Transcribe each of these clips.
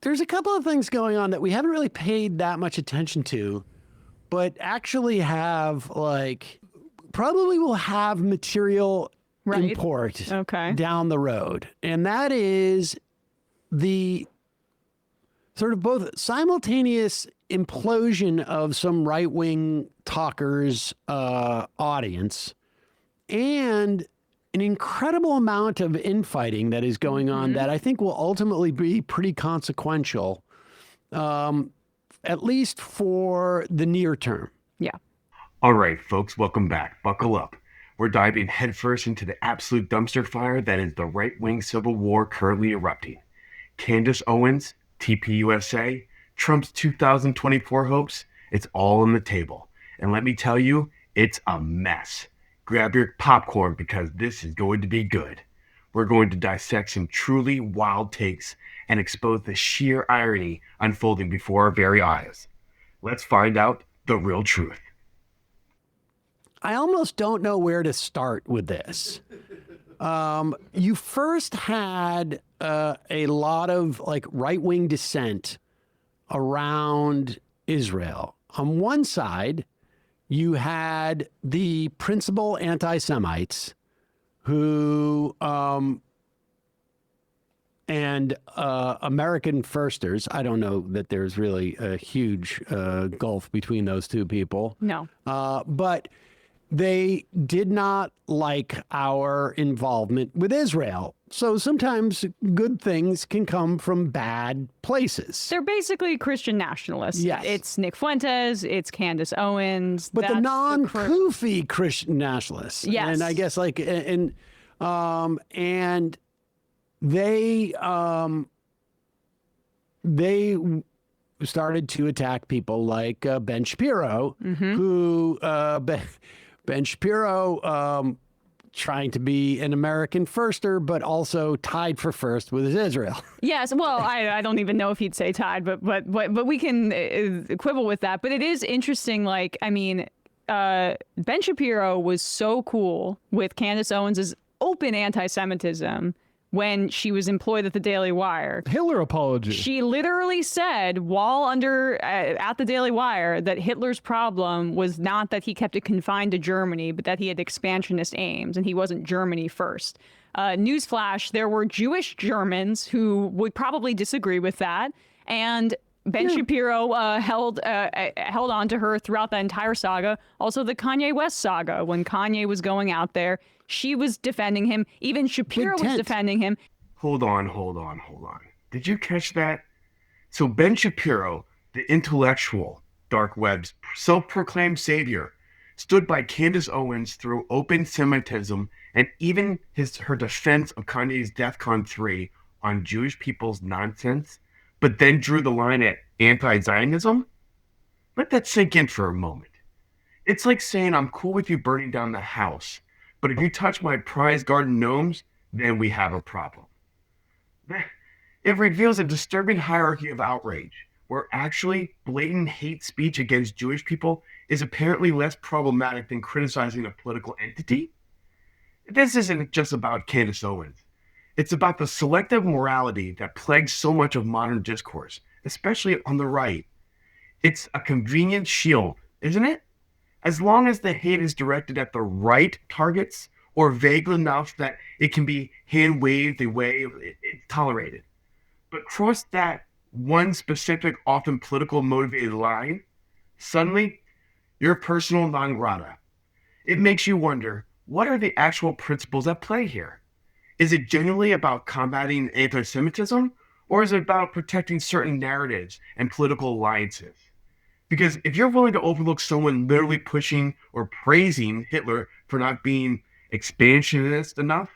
there's a couple of things going on that we haven't really paid that much attention to, but actually have probably will have material import down the road. And that is the sort of both simultaneous implosion of some right-wing talkers' audience and an incredible amount of infighting that is going on that I think will ultimately be pretty consequential, at least for the near term. Yeah. All right, folks, welcome back. Buckle up. We're diving headfirst into the absolute dumpster fire that is the right-wing civil war currently erupting. Candace Owens, TPUSA, Trump's 2024 hopes, it's all on the table. And let me tell you, it's a mess. Grab your popcorn because this is going to be good. We're going to dissect some truly wild takes and expose the sheer irony unfolding before our very eyes. Let's find out the real truth. I almost don't know where to start with this. You first had a lot of right-wing dissent around Israel. On one side, you had the principal anti-Semites who and American firsters. I don't know that there's really a huge gulf between those two people. No. But they did not like our involvement with Israel. So sometimes good things can come from bad places. They're basically Christian nationalists. Yes. It's Nick Fuentes, it's Candace Owens. But the non-koofy Christian nationalists. Yes. And I guess and they started to attack people like Ben Shapiro, who Ben Shapiro trying to be an American firster, but also tied for first with Israel. Yes, well, I don't even know if he'd say tied, but we can quibble with that. But it is interesting. Ben Shapiro was so cool with Candace Owens' open anti-Semitism when she was employed at the Daily Wire. Hitler apology. She literally said while at the Daily Wire that Hitler's problem was not that he kept it confined to Germany, but that he had expansionist aims and he wasn't Germany first. Newsflash, there were Jewish Germans who would probably disagree with that. And Ben Shapiro held on to her throughout the entire saga. Also the Kanye West saga, when Kanye was going out there, she was defending him. Even Shapiro was defending him. Hold on. Did you catch that? So Ben Shapiro, the intellectual dark web's self-proclaimed savior, stood by Candace Owens through open Semitism and even her defense of Kanye's DEFCON 3 on Jewish people's nonsense, but then drew the line at anti-Zionism? Let that sink in for a moment. It's like saying I'm cool with you burning down the house, but if you touch my prize garden gnomes, then we have a problem. It reveals a disturbing hierarchy of outrage, where actually blatant hate speech against Jewish people is apparently less problematic than criticizing a political entity. This isn't just about Candace Owens. It's about the selective morality that plagues so much of modern discourse, especially on the right. It's a convenient shield, isn't it? As long as the hate is directed at the right targets or vague enough that it can be hand-waved away, it's tolerated. But cross that one specific, often political motivated line, suddenly you're personal non grata. It makes you wonder, what are the actual principles at play here? Is it genuinely about combating anti-Semitism, or is it about protecting certain narratives and political alliances? Because if you're willing to overlook someone literally pushing or praising Hitler for not being expansionist enough,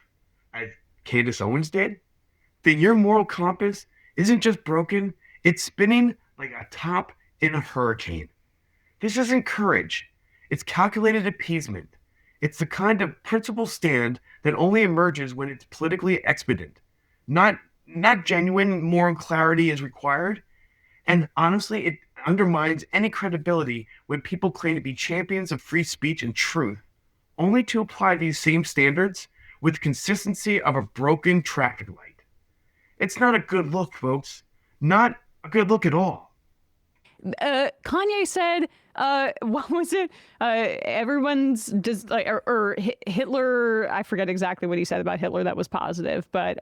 as Candace Owens did, then your moral compass isn't just broken, it's spinning like a top in a hurricane. This isn't courage. It's calculated appeasement. It's the kind of principled stand that only emerges when it's politically expedient. Not genuine moral clarity is required. And honestly, it undermines any credibility when people claim to be champions of free speech and truth, only to apply these same standards with consistency of a broken traffic light. It's not a good look, folks. not a good look at all. Kanye said, what was it? Everyone's just like, or Hitler. I forget exactly what he said about Hitler that was positive, but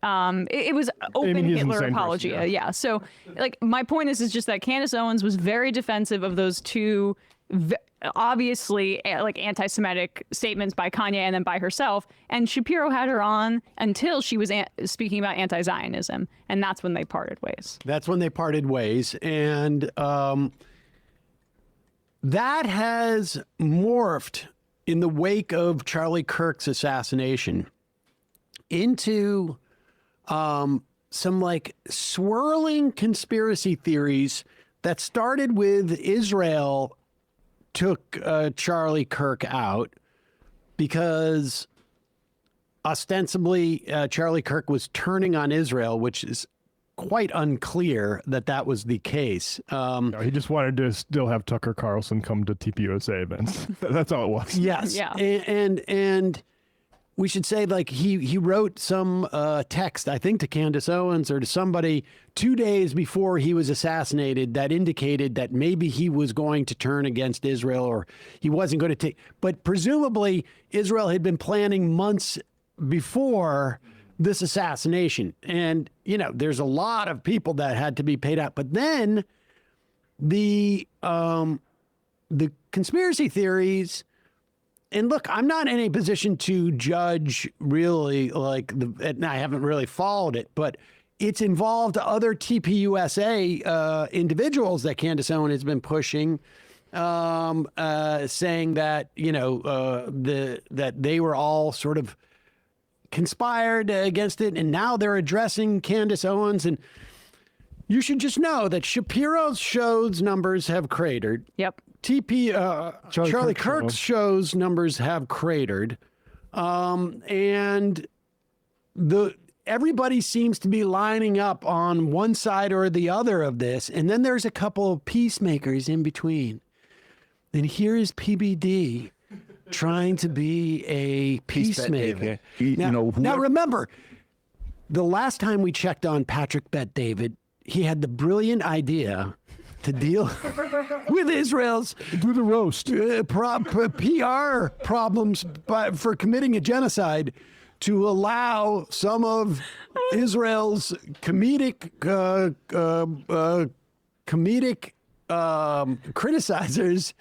it was open Hitler apology. Yeah. So, like, my point is just that Candace Owens was very defensive of those two obviously like anti-Semitic statements by Kanye and then by herself. And Shapiro had her on until she was speaking about anti-Zionism. And that's when they parted ways. That's when they parted ways. And that has morphed in the wake of Charlie Kirk's assassination into some like swirling conspiracy theories that started with Israel took Charlie Kirk out because ostensibly Charlie Kirk was turning on Israel, which is quite unclear that that was the case. No, he just wanted to still have Tucker Carlson come to TPUSA events. That's all it was. Yes. Yeah. And we should say, like, he wrote some text, I think to Candace Owens or to somebody 2 days before he was assassinated that indicated that maybe he was going to turn against Israel or he wasn't going to take. But presumably Israel had been planning months before this assassination. And, you know, there's a lot of people that had to be paid out. But then the conspiracy theories. And look, I'm not in a position to judge really, like, and I haven't really followed it, but it's involved other TPUSA individuals that Candace Owens has been pushing, saying that, you know, that they were all sort of conspired against it. And now they're addressing Candace Owens. And you should just know that Shapiro's show's numbers have cratered. Yep. Charlie Kirk's show's numbers have cratered, and everybody seems to be lining up on one side or the other of this, and then there's a couple of peacemakers in between. And here's PBD trying to be a peacemaker. Now remember, the last time we checked on Patrick Bet-David, he had the brilliant idea to deal with Israel's do the roast PR problems for committing a genocide to allow some of Israel's comedic criticizers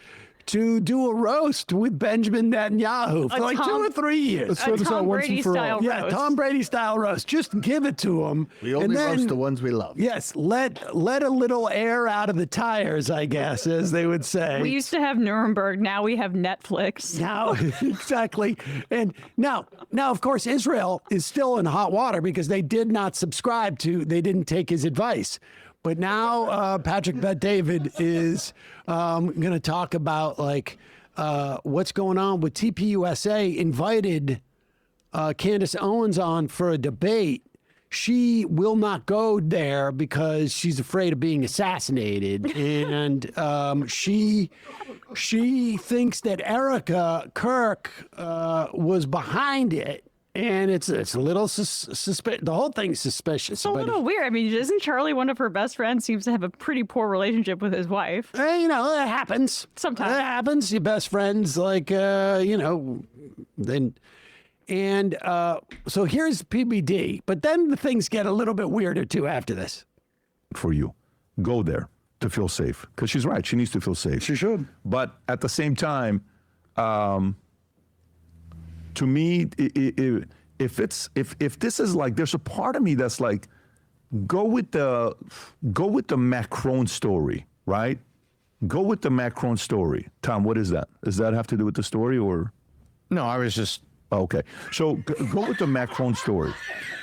to do a roast with Benjamin Netanyahu for like 2 or 3 years. Let's throw this out once and for all. Yeah, Tom Brady style roast. Just give it to him. We only roast the ones we love. Yes, let a little air out of the tires, I guess, as they would say. We used to have Nuremberg. Now we have Netflix. Now, exactly. And now, of course, Israel is still in hot water because they did not subscribe to, they didn't take his advice. But now Patrick Bet-David is going to talk about like what's going on with TPUSA. Invited Candace Owens on for a debate. She will not go there because she's afraid of being assassinated, and she thinks that Erica Kirk was behind it. And it's a little suspicious. The whole thing's suspicious. It's a little weird. I mean, isn't Charlie one of her best friends? Seems to have a pretty poor relationship with his wife. You know, that happens. Sometimes. That happens. Your best friends, like, you know, then. And so here's PBD. But then the things get a little bit weirder, too, after this. For you, go there to feel safe. Because she's right. She needs to feel safe. She should. But at the same time, to me, if this is like, there's a part of me that's like, go with the Macron story, right? Go with the Macron story. Tom, what is that? Does that have to do with the story or? No, I was just. Okay, so go with the Macron story.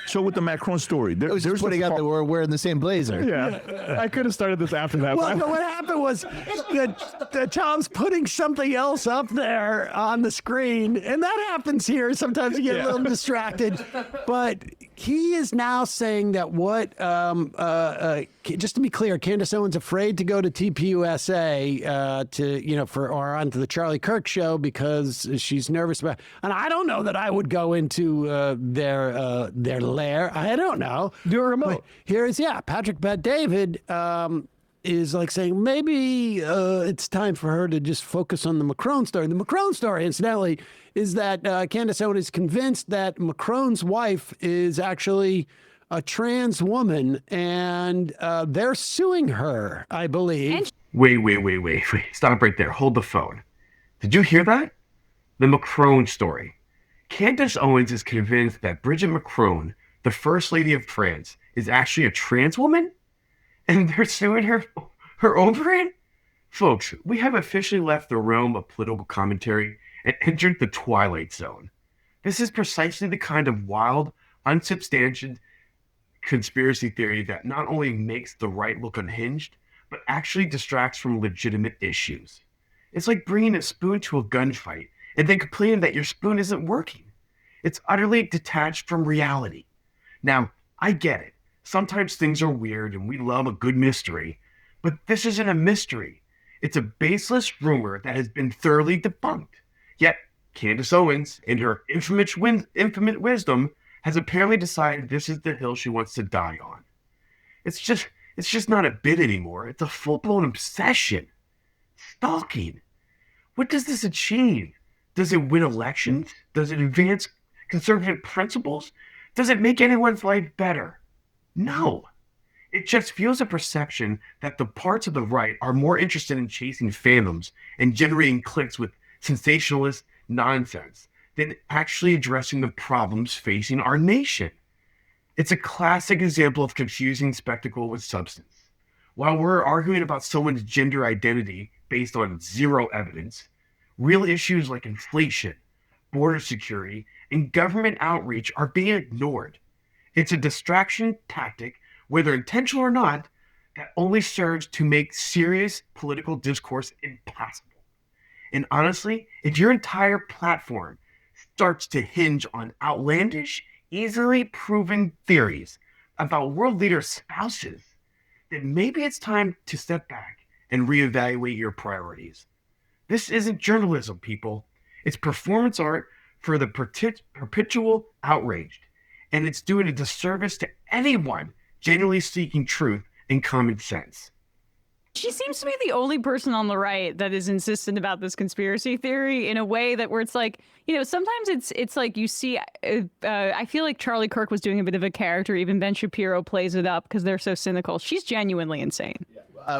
So with the Macron story, I was just putting out that we're wearing the same blazer. Yeah, I could have started this after that. Well, what happened was that Tom's putting something else up there on the screen, and that happens here. Sometimes you get a little distracted, but He is now saying that just to be clear, Candace Owens afraid to go to TPUSA or onto the Charlie Kirk show because she's nervous about. And I don't know that I would go into their lair. I don't know. Do a remote. But Patrick Bet-David is like saying maybe it's time for her to just focus on the Macron story. The Macron story, incidentally, is that Candace Owens is convinced that Macron's wife is actually a trans woman, and they're suing her, I believe. Wait. Stop right there. Hold the phone. Did you hear that? The Macron story. Candace Owens is convinced that Brigitte Macron, the First Lady of France, is actually a trans woman? And they're suing her over it? Folks, we have officially left the realm of political commentary and entered the twilight zone. This is precisely the kind of wild, unsubstantiated conspiracy theory that not only makes the right look unhinged, but actually distracts from legitimate issues. It's like bringing a spoon to a gunfight and then complaining that your spoon isn't working. It's utterly detached from reality. Now, I get it. Sometimes things are weird and we love a good mystery, but this isn't a mystery. It's a baseless rumor that has been thoroughly debunked. Yet, Candace Owens, in her infinite wisdom, has apparently decided this is the hill she wants to die on. It's just not a bit anymore. It's a full-blown obsession. Stalking. What does this achieve? Does it win elections? Does it advance conservative principles? Does it make anyone's life better? No. It just fuels a perception that the parts of the right are more interested in chasing fandoms and generating clicks with sensationalist nonsense than actually addressing the problems facing our nation. It's a classic example of confusing spectacle with substance. While we're arguing about someone's gender identity based on zero evidence, real issues like inflation, border security, and government outreach are being ignored. It's a distraction tactic, whether intentional or not, that only serves to make serious political discourse impossible. And honestly, if your entire platform starts to hinge on outlandish, easily proven theories about world leaders' spouses, then maybe it's time to step back and reevaluate your priorities. This isn't journalism, people. It's performance art for the perpetual outraged. And it's doing a disservice to anyone genuinely seeking truth and common sense. She seems to be the only person on the right that is insistent about this conspiracy theory in a way that where it's like, sometimes it's like you see, I feel like Charlie Kirk was doing a bit of a character. Even Ben Shapiro plays it up because they're so cynical. She's genuinely insane.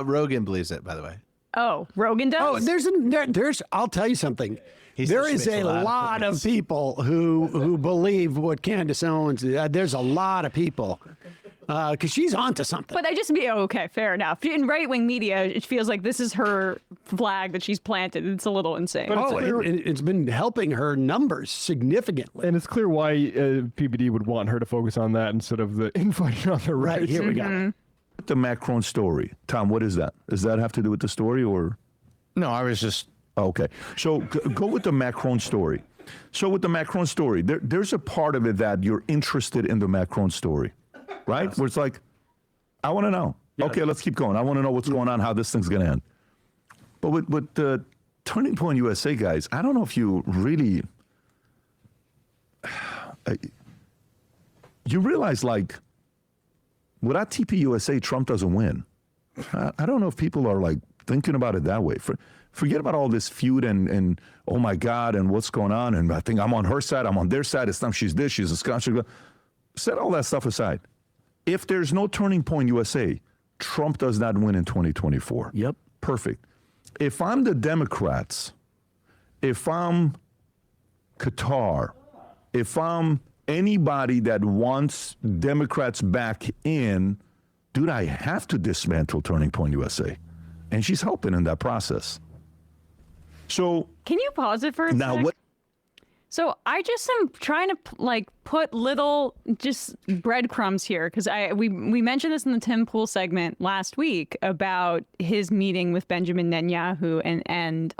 Rogan believes it, by the way. Oh, Rogan does? Oh, there's I'll tell you something. There is a lot of people who believe what Candace Owens is. There's a lot of people. Because she's onto something. But okay, fair enough. In right-wing media, it feels like this is her flag that she's planted. It's a little insane. But it's been helping her numbers significantly. And it's clear why PBD would want her to focus on that instead of the infighting on the right. Right, here we go. The Macron story. Tom, what is that? Does that have to do with the story or? No, I was just... Okay. So go with the Macron story. So with the Macron story, there's a part of it that you're interested in the Macron story, right? Yes. Where it's like, I want to know. Yes. Okay, let's keep going. I want to know what's going on, how this thing's going to end. But with the Turning Point USA guys, I don't know if you really... you realize, like, without TPUSA, Trump doesn't win. I don't know if people are, like, thinking about it that way. Forget about all this feud and oh my God, and what's going on, and I think I'm on her side, I'm on their side, it's not she's this, she's a Scotch. Set all that stuff aside. If there's no Turning Point USA, Trump does not win in 2024. Yep. Perfect. If I'm the Democrats, if I'm Qatar, if I'm anybody that wants Democrats back in, dude, I have to dismantle Turning Point USA. And she's helping in that process. So can you pause it for a now? sec? What? So I just am trying to put little just breadcrumbs here because we mentioned this in the Tim Pool segment last week about his meeting with Benjamin Netanyahu and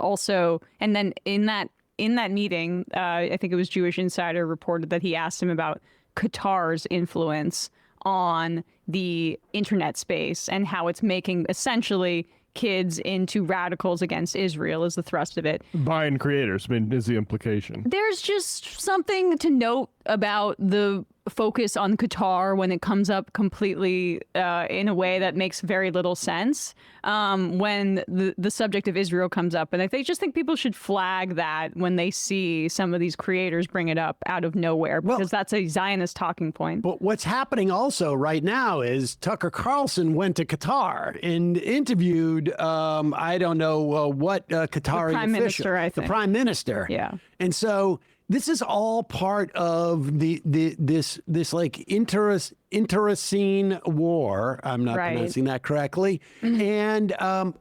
then in that meeting I think it was Jewish Insider reported that he asked him about Qatar's influence on the internet space and how it's making essentially kids into radicals against Israel is the thrust of it. Buying creators, I mean, is the implication. There's just something to note about the focus on Qatar when it comes up completely in a way that makes very little sense when the subject of Israel comes up. And I just think people should flag that when they see some of these creators bring it up out of nowhere, because that's a Zionist talking point. But what's happening also right now is Tucker Carlson went to Qatar and interviewed, I don't know what Qatari Prime official. Minister, I think. The Prime Minister. Yeah. And so this is all part of this like Interacine war. I'm not pronouncing that correctly. And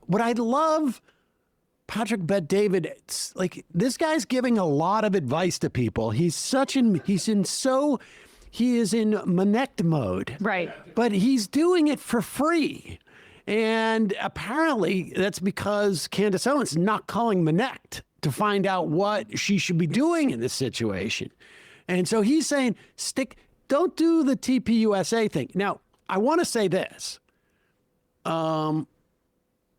what I love, Patrick Bet David, it's like this guy's giving a lot of advice to people. He is in Manect mode. Right. But he's doing it for free. And apparently that's because Candace Owens is not calling Manect to find out what she should be doing in this situation. And so he's saying, don't do the TPUSA thing. Now, I want to say this.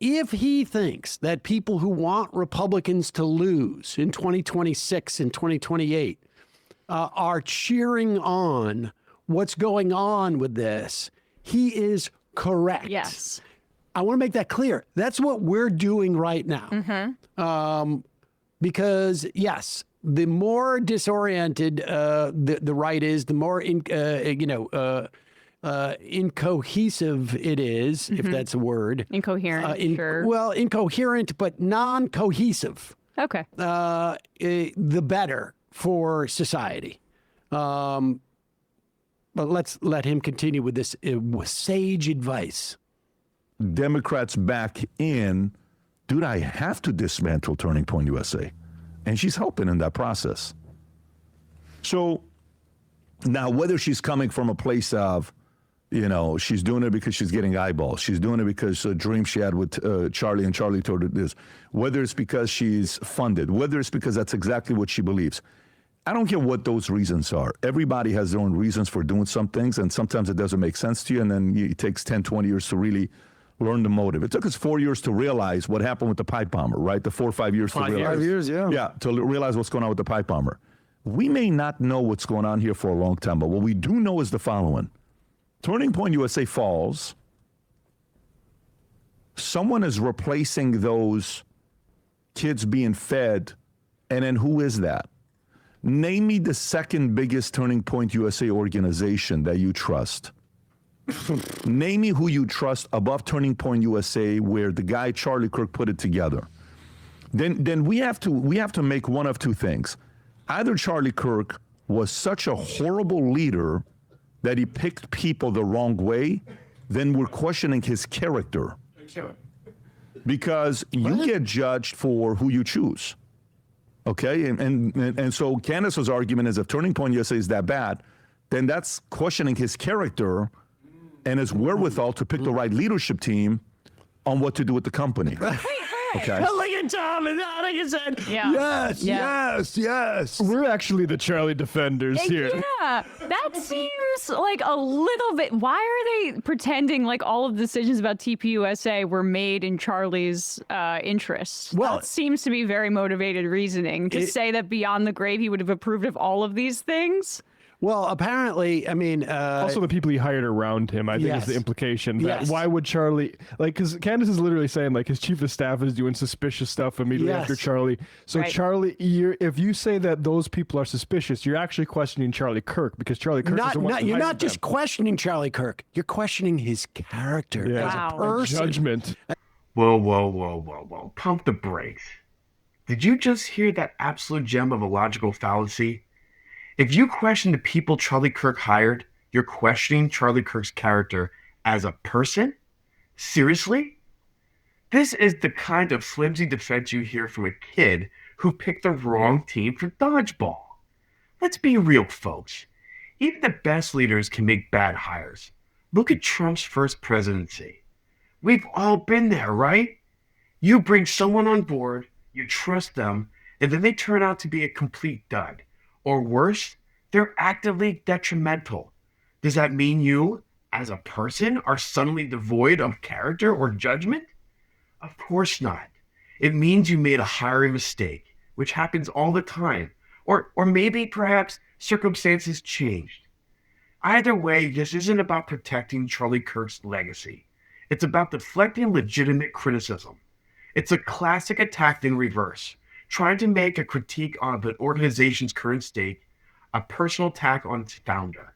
If he thinks that people who want Republicans to lose in 2026 and 2028 are cheering on what's going on with this, he is correct. Yes. I want to make that clear. That's what we're doing right now. Because, yes, the more disoriented the right is, the more incohesive it is, if that's a word. Incoherent, sure. Well, incoherent, but non-cohesive. Okay. The better for society. But let's let him continue with this sage advice. Democrats back in, dude, I have to dismantle Turning Point USA. And she's helping in that process. So now, whether she's coming from a place of, she's doing it because she's getting eyeballs. She's doing it because a dream she had with Charlie, and Charlie told her this. Whether it's because she's funded, whether it's because that's exactly what she believes. I don't care what those reasons are. Everybody has their own reasons for doing some things, and sometimes it doesn't make sense to you, and then it takes 10, 20 years to really learn the motive. It took us 4 years to realize what happened with the pipe bomber, right? The 4 or 5 years to realize. 5 years, yeah. Yeah, to realize what's going on with the pipe bomber. We may not know what's going on here for a long time, but what we do know is the following. Turning Point USA falls. Someone is replacing those kids being fed, and then who is that? Name me the second biggest Turning Point USA organization that you trust. Name me who you trust above Turning Point USA, where the guy Charlie Kirk put it together. Then we have to make one of two things. Either Charlie Kirk was such a horrible leader that he picked people the wrong way, then we're questioning his character. Because you get judged for who you choose. Okay? And so Candace's argument is if Turning Point USA is that bad, then that's questioning his character and his wherewithal to pick the right leadership team on what to do with the company. Okay. Look at Tom, and like you said, yes. We're actually the Charlie defenders here. Yeah, that seems like a little bit. Why are they pretending like all of the decisions about TPUSA were made in Charlie's interests? Well, that seems to be very motivated reasoning to say that beyond the grave he would have approved of all of these things. Well, apparently, I mean... also, the people he hired around him, I think, is the implication. That why would Charlie... because Candace is literally saying, his chief of staff is doing suspicious stuff immediately after Charlie. So Charlie, if you say that those people are suspicious, you're actually questioning Charlie Kirk, because Charlie Kirk is the one You're not just questioning Charlie Kirk. You're questioning his character as a person. Judgment. Whoa. Pump the brakes. Did you just hear that absolute gem of a logical fallacy? If you question the people Charlie Kirk hired, you're questioning Charlie Kirk's character as a person? Seriously? This is the kind of flimsy defense you hear from a kid who picked the wrong team for dodgeball. Let's be real, folks. Even the best leaders can make bad hires. Look at Trump's first presidency. We've all been there, right? You bring someone on board, you trust them, and then they turn out to be a complete dud. Or worse, They're actively detrimental. Does that mean you, as a person, are suddenly devoid of character or judgment? Of course not. It means you made a hiring mistake, which happens all the time. Or maybe perhaps circumstances changed. Either way, this isn't about protecting Charlie Kirk's legacy. It's about deflecting legitimate criticism. It's a classic attack in reverse, trying to make a critique of an organization's current state a personal attack on its founder.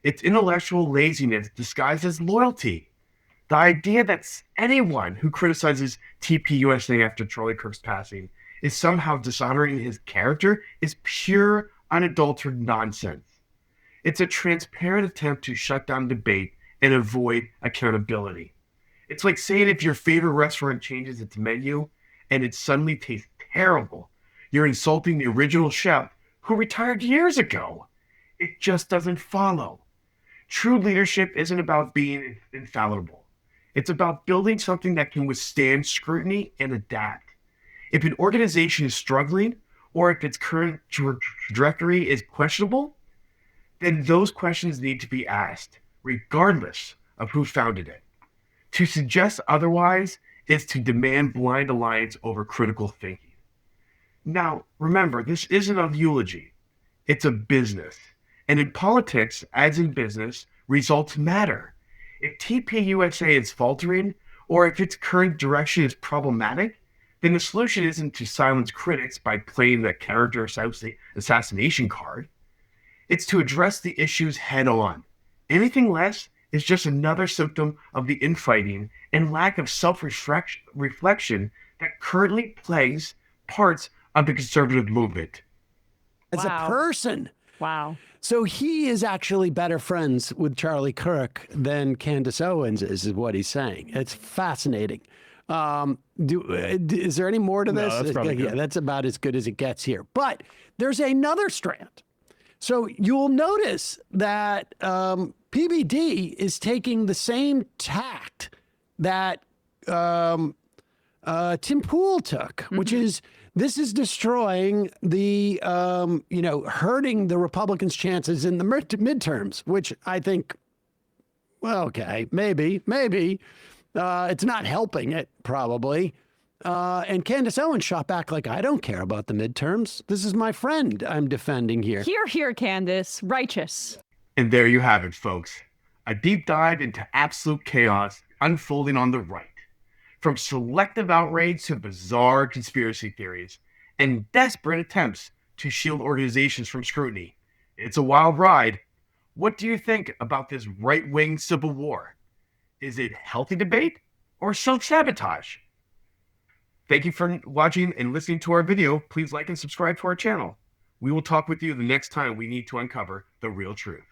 It's intellectual laziness disguised as loyalty. The idea that anyone who criticizes TPUSA after Charlie Kirk's passing is somehow dishonoring his character is pure, unadulterated nonsense. It's a transparent attempt to shut down debate and avoid accountability. It's like saying if your favorite restaurant changes its menu and it suddenly tastes terrible, you're insulting the original chef who retired years ago. It just doesn't follow. True leadership isn't about being infallible. It's about building something that can withstand scrutiny and adapt. If an organization is struggling, or if its current trajectory is questionable, then those questions need to be asked, regardless of who founded it. To suggest otherwise is to demand blind alliance over critical thinking. Now, remember, this isn't a eulogy. It's a business. And in politics, as in business, results matter. If TPUSA is faltering, or if its current direction is problematic, then the solution isn't to silence critics by playing the character assassination card. It's to address the issues head on. Anything less is just another symptom of the infighting and lack of self-reflection that currently plagues parts of the conservative movement. As a person. Wow. So he is actually better friends with Charlie Kirk than Candace Owens is what he's saying. It's fascinating. Is there any more to this? No, that's probably good. That's about as good as it gets here. But there's another strand. So you'll notice that PBD is taking the same tact that Tim Pool took, which is this is destroying the, hurting the Republicans' chances in the midterms, which I think, well, okay, maybe. It's not helping it, probably. And Candace Owens shot back like, I don't care about the midterms. This is my friend I'm defending here. Hear, Candace. Righteous. And there you have it, folks. A deep dive into absolute chaos unfolding on the right. From selective outrage to bizarre conspiracy theories and desperate attempts to shield organizations from scrutiny. It's a wild ride. What do you think about this right-wing civil war? Is it healthy debate or self-sabotage? Thank you for watching and listening to our video. Please like and subscribe to our channel. We will talk with you the next time we need to uncover the real truth.